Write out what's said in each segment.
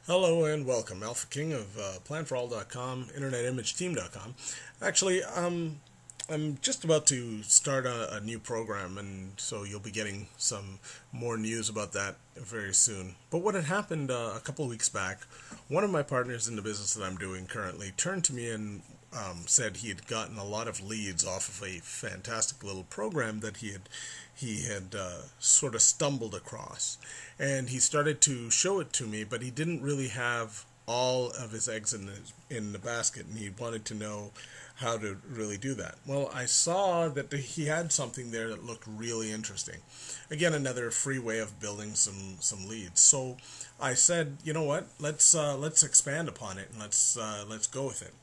Hello and welcome. Alpha King of PlanForAll.com, InternetImageTeam.com. Actually, I'm just about to start a new program, and so you'll be getting some more news about that very soon. But what had happened a couple of weeks back, one of my partners in the business that I'm doing currently turned to me and said he had gotten a lot of leads off of a fantastic little program that he had sort of stumbled across, and he started to show it to me, but he didn't really have all of his eggs in the basket, and he wanted to know how to really do that. Well, I saw that he had something there that looked really interesting. Again, another free way of building some leads. So I said, you know what? Let's expand upon it and let's go with it.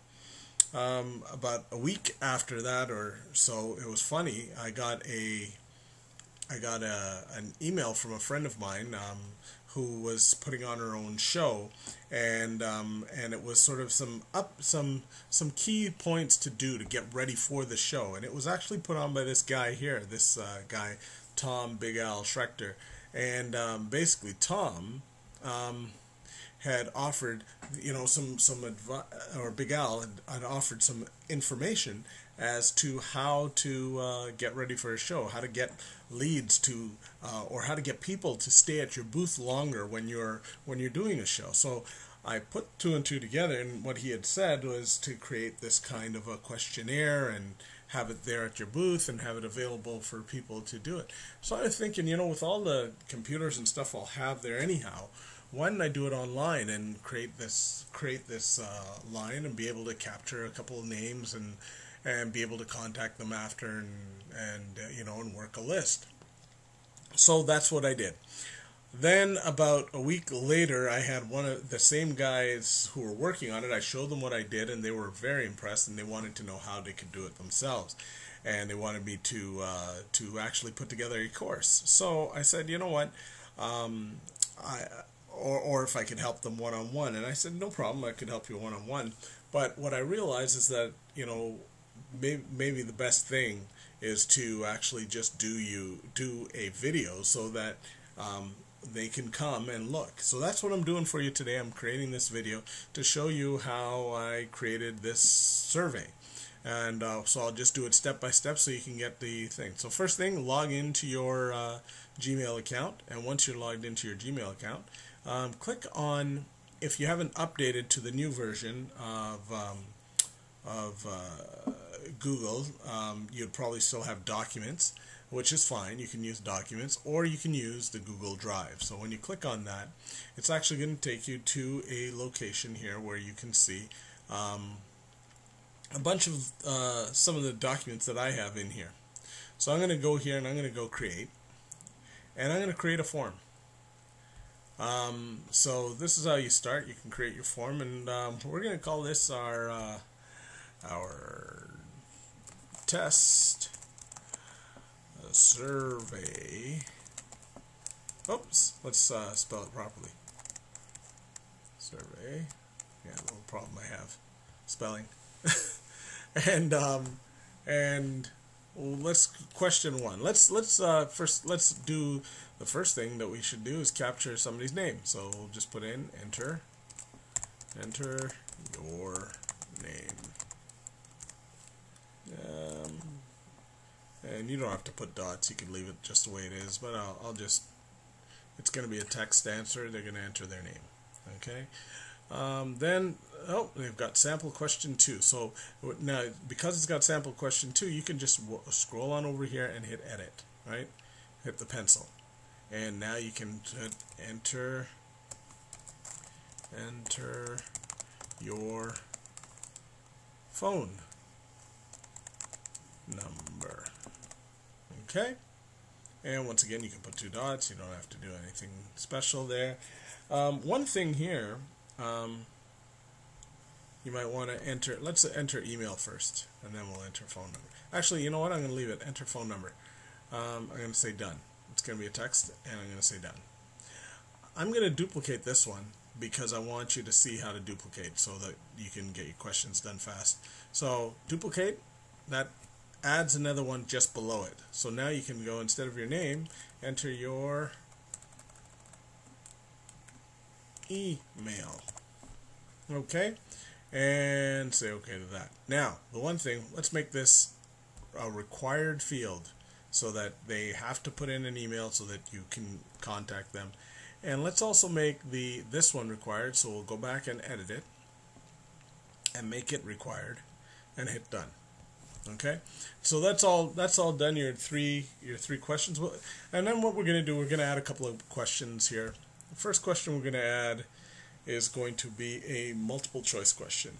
About a week after that or so, it was funny. I got an email from a friend of mine who was putting on her own show, and it was sort of some key points to do to get ready for the show, and it was actually put on by this guy here, this guy Tom Big Al Schrechter, and basically Tom. Had offered, some advice, or Big Al had offered some information as to how to get ready for a show, how to get leads to, or how to get people to stay at your booth longer when you're doing a show. So I put two and two together, and what he had said was to create this kind of a questionnaire and have it there at your booth and have it available for people to do it. So I was thinking, with all the computers and stuff I'll have there anyhow, why didn't I do it online and create this line and be able to capture a couple of names and be able to contact them after and work a list. So that's what I did. Then about a week later, I had one of the same guys who were working on it. I showed them what I did, and they were very impressed, and they wanted to know how they could do it themselves, and they wanted me to actually put together a course. So I said, you know what, I or if I could help them one-on-one. And I said, no problem, I could help you one-on-one. But what I realized is that, maybe the best thing is to actually just do a video so that they can come and look. So that's what I'm doing for you today. I'm creating this video to show you how I created this survey. And so I'll just do it step by step so you can get the thing. So first thing, log into your Gmail account. And once you're logged into your Gmail account, click on, if you haven't updated to the new version of Google, you'd probably still have Documents, which is fine. You can use Documents, or you can use the Google Drive. So when you click on that, it's actually going to take you to a location here where you can see a bunch of some of the documents that I have in here. So I'm going to go here and I'm going to go create, and I'm going to create a form. So this is how you start. You can create your form, and we're going to call this our test survey. Oops, let's spell it properly. Survey. Yeah, a little problem I have spelling. and let's question one. Let's first let's do the first thing that we should do is capture somebody's name. So we'll just put in enter your name. And you don't have to put dots. You can leave it just the way it is. But I'll just, it's going to be a text answer. They're going to enter their name. Okay. Then, they've got sample question 2. So now, because it's got sample question 2, you can just scroll on over here and hit edit, right? Hit the pencil. And now you can enter your phone number. Okay? And once again, you can put 2 dots. You don't have to do anything special there. One thing here, you might want to enter, let's enter email first, and then we'll enter phone number. Actually, you know what? I'm going to leave it. Enter phone number. I'm going to say done. It's going to be a text, and I'm going to say done. I'm going to duplicate this one because I want you to see how to duplicate so that you can get your questions done fast. So duplicate, that adds another one just below it. So now you can go, instead of your name, enter your email. Okay, and say okay to that. Now, the one thing, let's make this a required field so that they have to put in an email so that you can contact them. And let's also make this one required, so we'll go back and edit it and make it required and hit done. Okay, so that's all done. Your three questions. And then what we're going to do, we're going to add a couple of questions here. The first question we're going to add is going to be a multiple choice question.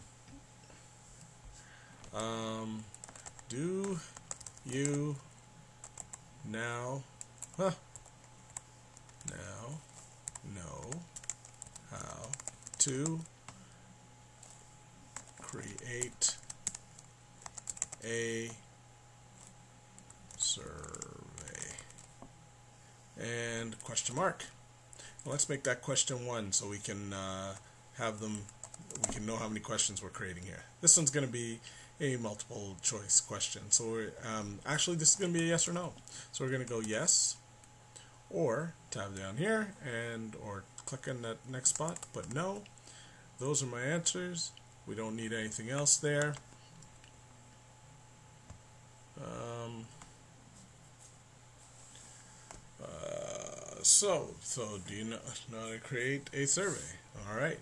Do you now know how to create a survey? And question mark. Well, let's make that question 1 so we can have them. We can know how many questions we're creating here. This one's going to be a multiple choice question. So we're, actually this is going to be a yes or no. So we're going to go yes, or tab down here and or click on that next spot, but no. Those are my answers. We don't need anything else there. So do you know how to create a survey? All right.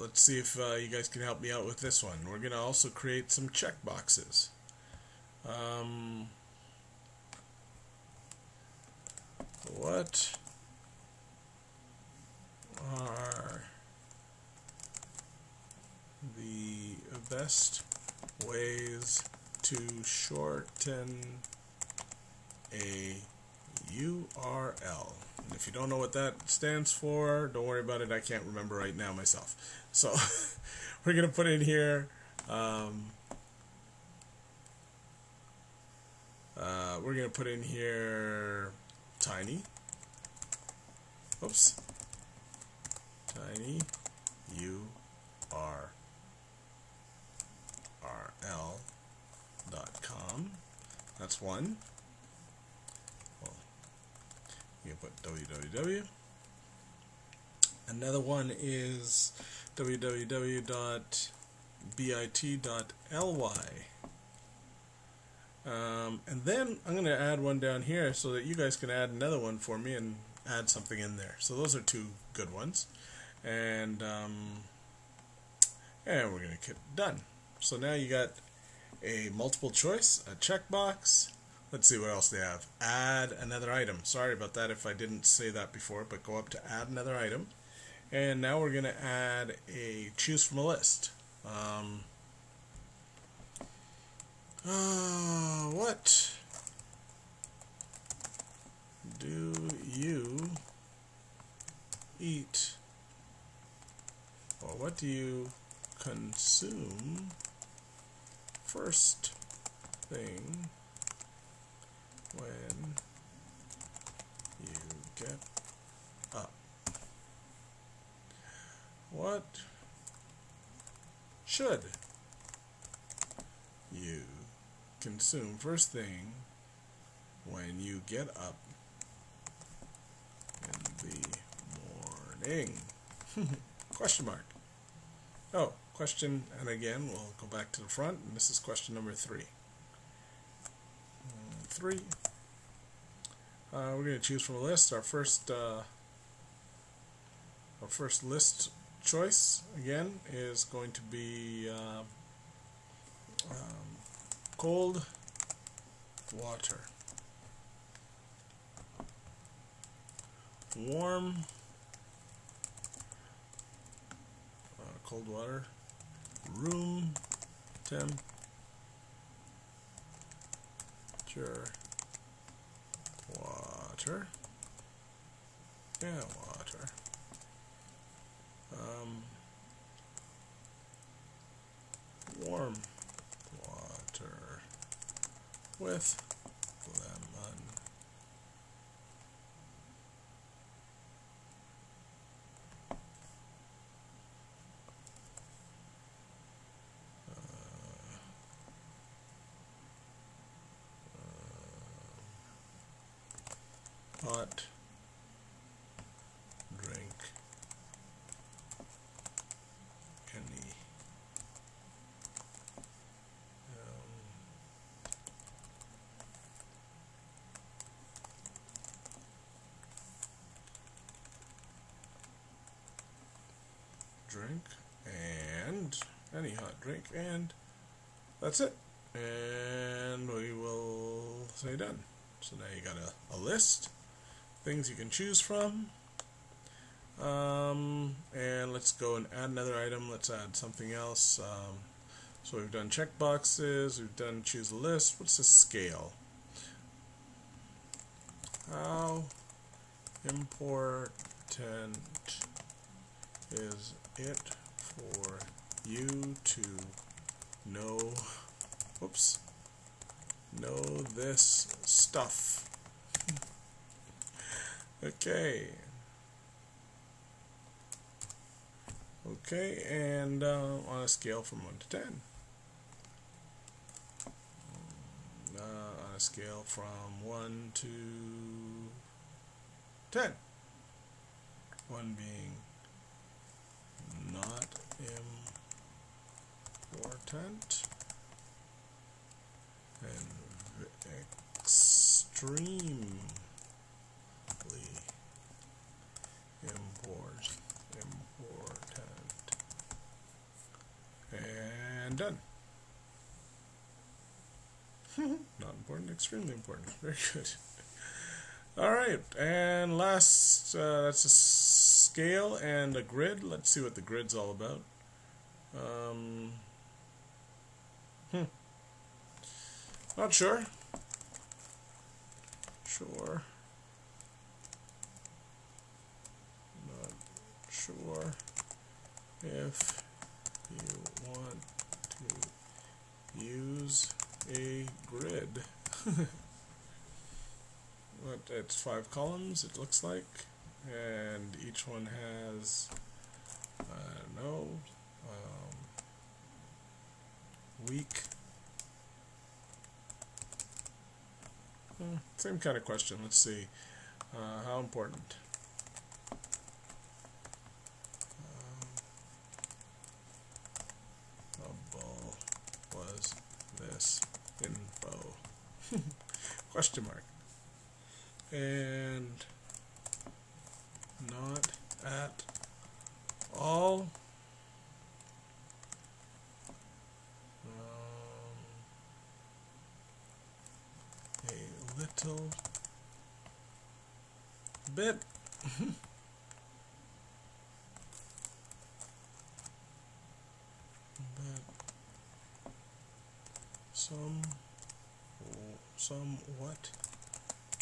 Let's see if you guys can help me out with this one. We're going to also create some check boxes. What are the best ways to shorten a URL? And if you don't know what that stands for, don't worry about it. I can't remember right now myself. So we're going to put in here tiny. Oops. Tiny URL.com. That's one. Well, you can put www. Another one is www.bit.ly. And then I'm going to add one down here so that you guys can add another one for me and add something in there. So those are two good ones. And we're going to hit done. So now you got a multiple choice, a checkbox. Let's see what else they have. Add another item. Sorry about that if I didn't say that before, but go up to add another item. And now we're going to add a choose from a list. What do you eat, or what do you consume first thing when you get up? What should you consume first thing when you get up in the morning? Question mark. Oh, question, and again we'll go back to the front, and this is question number 3. We're going to choose from a list. Our first list choice again is going to be cold water, warm, cold water, room temperature water, water, warm water with lemon. hot drink any drink and any hot drink, and that's it, and we will say done. So now you got a list, things you can choose from, and let's go and add another item. Let's add something else. So we've done checkboxes, we've done choose a list. What's the scale? How important is it for you to know this stuff? Okay, and on a scale from 1 to 10, on a scale from 1 to 10, 1 being not important and extremely important, and done. Not important, extremely important. Very good. All right, and last, that's a scale and a grid. Let's see what the grid's all about. Not sure. Not sure if you want to use a grid. But it's 5 columns, it looks like, and each one has, I don't know, week. Same kind of question. Let's see. How important? Was this info? Question mark. And not at all. A little bit. But somewhat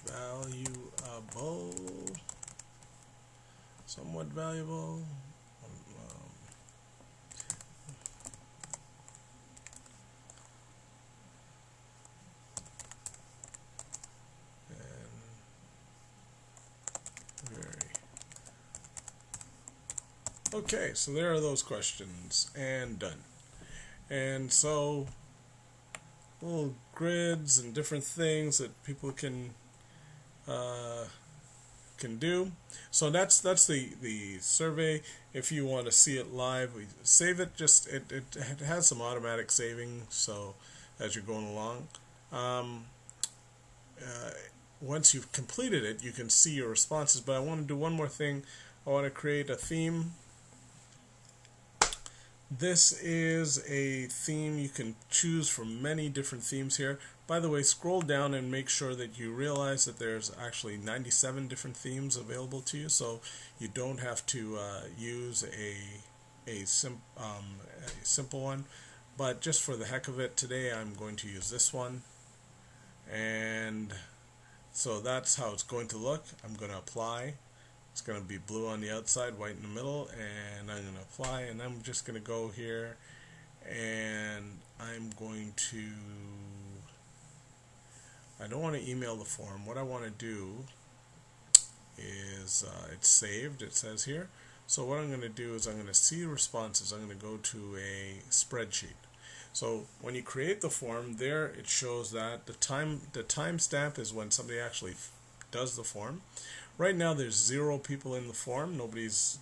valuable. Somewhat valuable. Okay, so there are those questions, and done. And so, little grids and different things that people can do. So that's the survey. If you want to see it live, we save it. Just it has some automatic saving, so as you're going along. Once you've completed it, you can see your responses. But I want to do one more thing. I want to create a theme. This is a theme. You can choose from many different themes here. By the way, scroll down and make sure that you realize that there's actually 97 different themes available to you, so you don't have to use a simple one. But just for the heck of it, today I'm going to use this one. And so that's how it's going to look. I'm going to apply. It's going to be blue on the outside, white in the middle, and I'm going to apply, and I'm just going to go here, and I'm going to, I don't want to email the form. What I want to do is, it's saved, it says here. So what I'm going to do is I'm going to see responses. I'm going to go to a spreadsheet. So when you create the form, there it shows that the timestamp is when somebody actually does the form. Right now there's 0 people in the form. Nobody's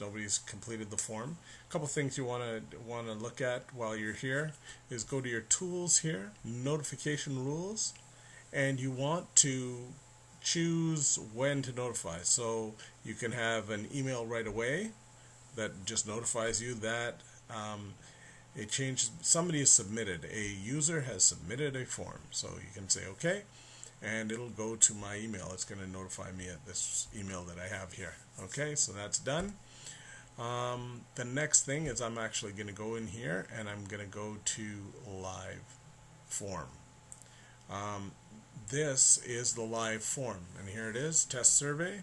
completed the form. A couple things you want to look at while you're here is go to your tools here, notification rules, and you want to choose when to notify. So you can have an email right away that just notifies you that it changed, somebody has submitted, a user has submitted a form. So you can say okay, and it'll go to my email. It's going to notify me at this email that I have here. Okay, so that's done. The next thing is I'm actually going to go in here and I'm going to go to live form. This is the live form, and here it is, test survey,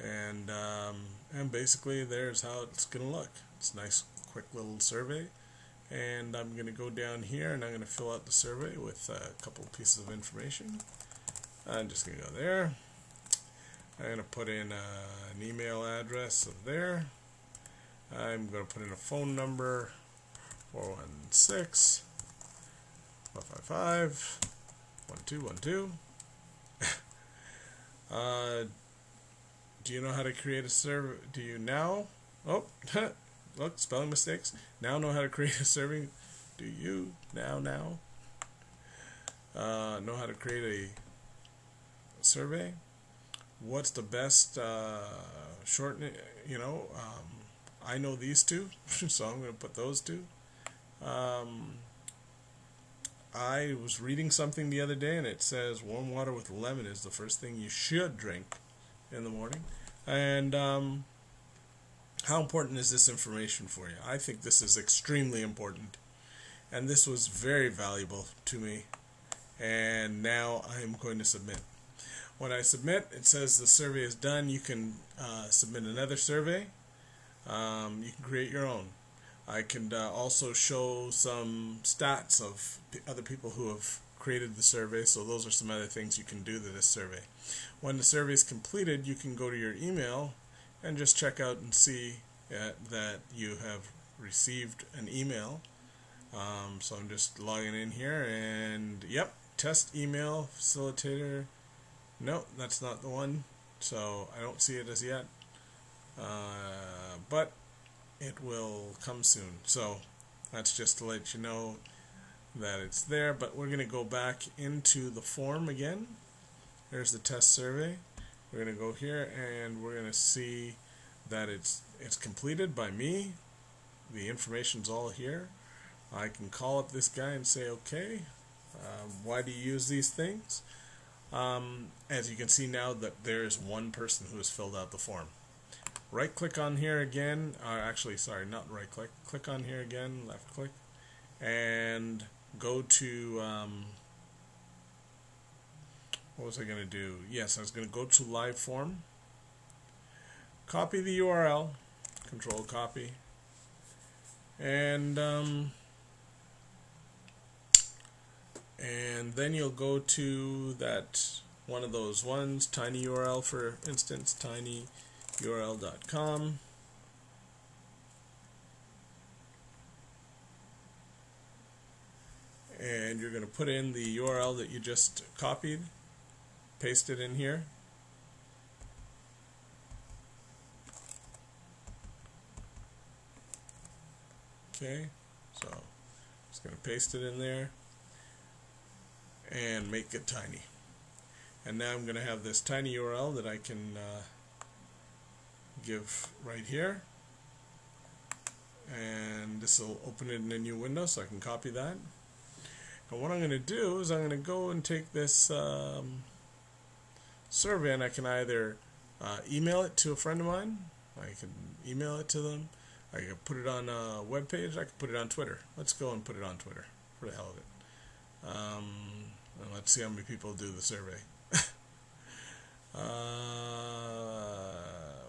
and basically there's how it's going to look. It's a nice quick little survey, and I'm going to go down here and I'm going to fill out the survey with a couple pieces of information. I'm just going to go there. I'm going to put in an email address of there. I'm going to put in a phone number, 416 555 1212. Do you know how to create a survey? Do you now? Oh, look, spelling mistakes. Now know how to create a survey? Do you now know how to create a survey? What's the best shortening? I know these two, so I'm going to put those two. I was reading something the other day, and it says warm water with lemon is the first thing you should drink in the morning. And how important is this information for you? I think this is extremely important, and this was very valuable to me, and now I'm going to submit. When I submit, it says the survey is done. You can submit another survey. You can create your own. I can also show some stats of other people who have created the survey, so those are some other things you can do to this survey. When the survey is completed, you can go to your email and just check out and see that you have received an email. So I'm just logging in here, and yep, test email facilitator. No, that's not the one, so I don't see it as yet, but it will come soon. So that's just to let you know that it's there. But we're going to go back into the form again. There's the test survey. We're going to go here and we're going to see that it's completed by me. The information's all here. I can call up this guy and say, okay, why do you use these things? As you can see now that there's one person who has filled out the form. Right click on here again, actually sorry, not right click, click on here again, left click, and go to, what was I going to do? Yes, I was going to go to live form, copy the URL, control copy, and then you'll go to that one of those ones, tinyurl for instance, tinyurl.com, and you're going to put in the URL that you just copied, paste it in here, okay, so just going to paste it in there and make it tiny. And now I'm going to have this tiny URL that I can give right here, and this will open it in a new window so I can copy that. And what I'm going to do is I'm going to go and take this survey, and I can either email it to a friend of mine, I can email it to them, I can put it on a web page, I can put it on Twitter. Let's go and put it on Twitter for the hell of it. And let's see how many people do the survey.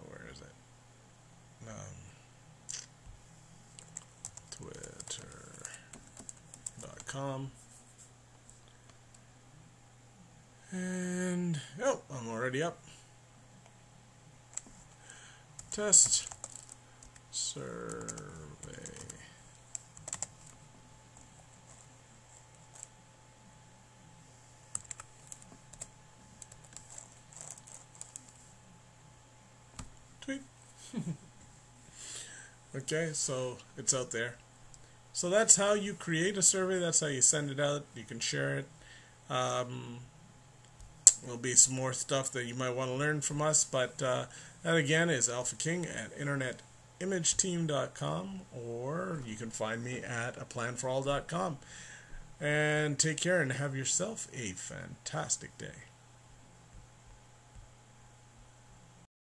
Where is it? Twitter.com. And, oh, I'm already up. Test survey. Tweet. Okay, so it's out there. So that's how you create a survey. That's how you send it out. You can share it. There'll be some more stuff that you might want to learn from us, but that again is Alpha King at internetimageteam.com, or you can find me at aplanforall.com. And take care and have yourself a fantastic day.